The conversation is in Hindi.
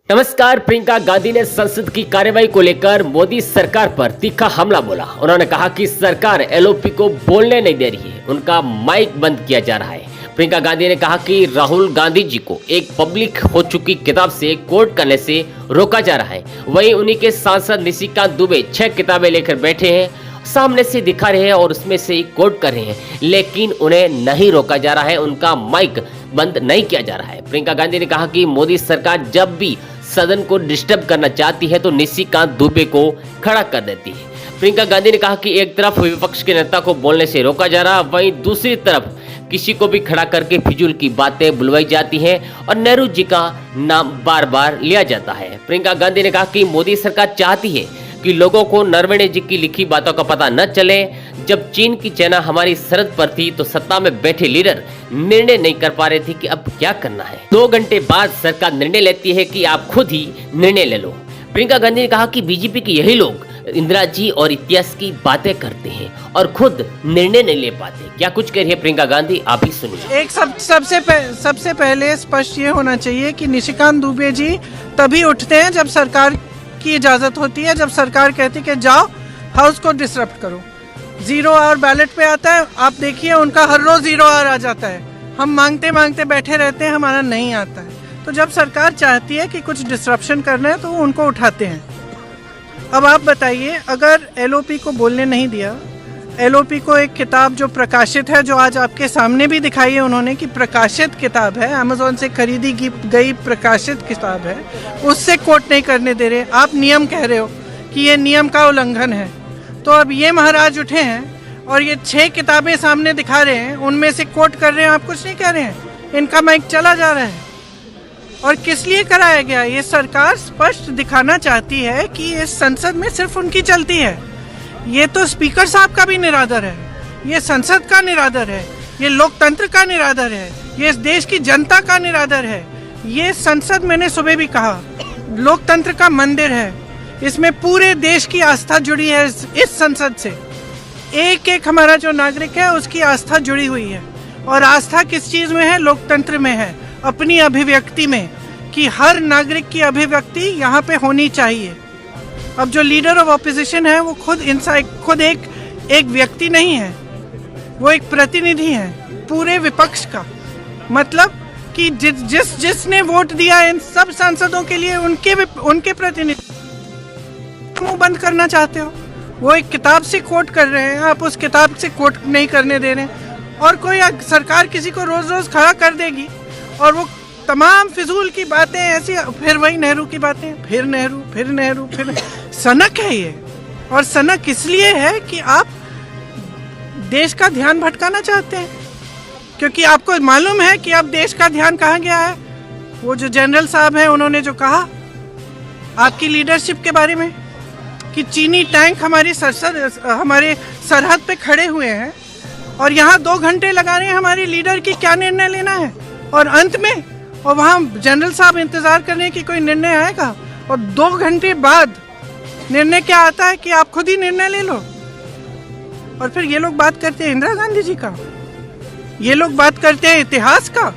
नमस्कार। प्रियंका गांधी ने संसद की कार्यवाही को लेकर मोदी सरकार पर तीखा हमला बोला। उन्होंने कहा कि सरकार एलओपी को बोलने नहीं दे रही है, उनका माइक बंद किया जा रहा है। प्रियंका गांधी ने कहा कि राहुल गांधी जी को एक पब्लिक हो चुकी किताब से कोट करने से रोका जा रहा है। वहीं उन्हीं के सांसद निशिकांत दुबे 6 किताबें लेकर बैठे हैं, सामने से दिखा रहे हैं और उसमें से कोट कर रहे हैं, लेकिन उन्हें नहीं रोका जा रहा है, उनका माइक बंद नहीं किया जा रहा है। प्रियंका गांधी ने कहा कि मोदी सरकार जब भी सदन को डिस्टर्ब करना चाहती है तो निशिकांत दुबे को खड़ा कर देती है। प्रियंका गांधी ने कहा कि एक तरफ विपक्ष के नेता को बोलने से रोका जा रहा, वहीं दूसरी तरफ किसी को भी खड़ा करके फिजूल की बातें बुलवाई जाती हैं और नेहरू जी का नाम बार बार लिया जाता है। प्रियंका गांधी ने कहा कि मोदी सरकार चाहती है कि लोगों को नरवणे जी की लिखी बातों का पता न चले। जब चीन की सेना हमारी सरहद पर थी तो सत्ता में बैठे लीडर निर्णय नहीं कर पा रहे थे कि अब क्या करना है। 2 घंटे बाद सरकार निर्णय लेती है कि आप खुद ही निर्णय ले लो। प्रियंका गांधी ने कहा कि बीजेपी के यही लोग इंदिरा जी और इतिहास की बातें करते हैं और खुद निर्णय नहीं ले पाते। क्या कुछ कह रही है प्रियंका गांधी, आप ही सुनिए। एक सबसे पहले स्पष्ट ये होना चाहिए कि निशिकांत दुबे जी तभी उठते हैं जब सरकार की इजाजत होती है, जब सरकार कहती है कि जाओ हाउस को डिसरप्ट करो। 0 आवर बैलेट पे आता है, आप देखिए उनका हर रोज 0 आवर आ जाता है। हम मांगते मांगते बैठे रहते हैं, हमारा नहीं आता है। तो जब सरकार चाहती है कि कुछ डिसरप्शन करना है तो वो उनको उठाते हैं। अब आप बताइए, अगर एलओपी को बोलने नहीं दिया, एलओपी को एक किताब जो प्रकाशित है, जो आज आपके सामने भी दिखाई है उन्होंने कि प्रकाशित किताब है, अमेज़न से खरीदी गई प्रकाशित किताब है, उससे कोट नहीं करने दे रहे। आप नियम कह रहे हो कि ये नियम का उल्लंघन है। तो अब ये महाराज उठे हैं और ये 6 किताबें सामने दिखा रहे हैं, उनमें से कोट कर रहे हैं, आप कुछ नहीं कह रहे हैं, इनका माइक चला जा रहा है। और किस लिए कराया गया? ये सरकार स्पष्ट दिखाना चाहती है कि इस संसद में सिर्फ उनकी चलती है। ये तो स्पीकर साहब का भी निरादर है, ये संसद का निरादर है, ये लोकतंत्र का निरादर है, ये इस देश की जनता का निरादर है। ये संसद, मैंने सुबह भी कहा, लोकतंत्र का मंदिर है। इसमें पूरे देश की आस्था जुड़ी है। इस संसद से एक एक हमारा जो नागरिक है उसकी आस्था जुड़ी हुई है। और आस्था किस चीज में है? लोकतंत्र में है, अपनी अभिव्यक्ति में, कि हर नागरिक की अभिव्यक्ति यहाँ पे होनी चाहिए। अब जो लीडर ऑफ ऑपोजिशन है वो खुद एक व्यक्ति नहीं है, वो एक प्रतिनिधि है पूरे विपक्ष का। मतलब कि जिसने वोट दिया इन सब सांसदों के लिए, उनके प्रतिनिधि मुंह बंद करना चाहते हो। वो एक किताब से कोट कर रहे हैं, आप उस किताब से कोट नहीं करने दे रहे हैं। और कोई सरकार किसी को रोज रोज खड़ा कर देगी और वो तमाम फिजूल की बातें ऐसी, फिर वही नेहरू की बातें, फिर नेहरू। सनक है ये। और सनक इसलिए है कि आप देश का ध्यान भटकाना चाहते हैं, क्योंकि आपको मालूम है कि अब देश का ध्यान कहाँ गया है। वो जो जनरल साहब हैं, उन्होंने जो कहा आपकी लीडरशिप के बारे में कि चीनी टैंक हमारे सरहद पे खड़े हुए हैं और यहाँ 2 घंटे लगा रहे हैं हमारे लीडर की क्या निर्णय लेना है। और अंत में और वहाँ जनरल साहब इंतजार कर रहे हैं कि कोई निर्णय आएगा, और 2 घंटे बाद निर्णय क्या आता है कि आप खुद ही निर्णय ले लो। और फिर ये लोग बात करते हैं इंदिरा गांधी जी का, ये लोग बात करते हैं इतिहास का।